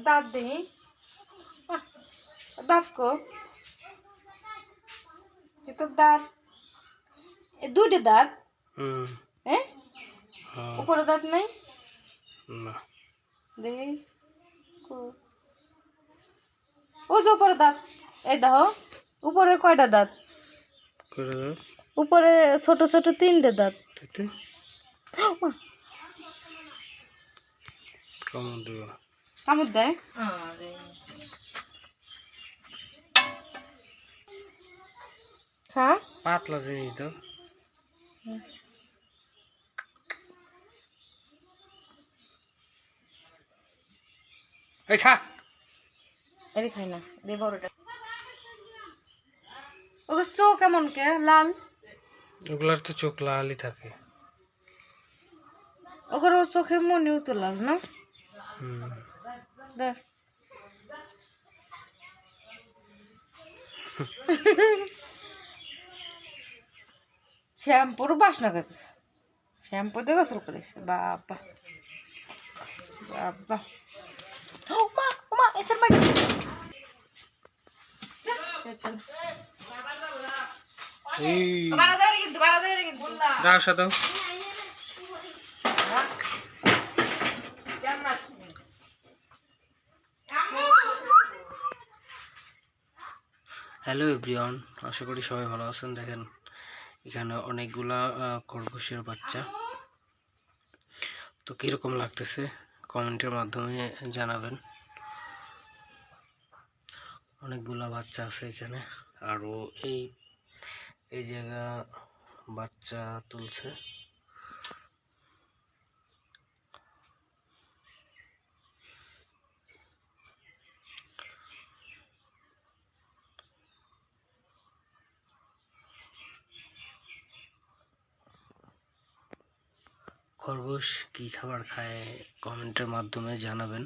দাঁত দেই দাঁত কো তো দাঁত দুইটা দাঁত হ্যাঁ উপরে দাঁত নাই না দেখি ও যে উপরে দাঁত এই দেখো উপরে কয়টা দাঁত উপরে ছোট ছোট তিনটে দাঁত কামড় দেয় খা পাতলা জিনিস তো এই খা আরে খাই না দে বড়টা ওর চোখ কেমন কে লাল ওগুলার তো চোখ লালই থাকে ওর চোখের মনেও তো লাল না দেখ শ্যাম্পুর বাসনা খাচ্ছে শ্যাম্পু দিয়ে গোসল করেছে বাবা বাবা ওমা ওমা এসের মাটি হ্যালো এভরিওয়ান, আশা করি সবাই ভালো আছেন। দেখেন এখানে অনেকগুলা খরগোশের বাচ্চা, তো কিরকম লাগতেছে কমেন্টের মাধ্যমে জানাবেন। অনেকগুলা বাচ্চা আছে এখানে, আরও এই জায়গা বাচ্চা তুলছে। খরগোশ কি খাবার খায় কমেন্টের মাধ্যমে জানাবেন।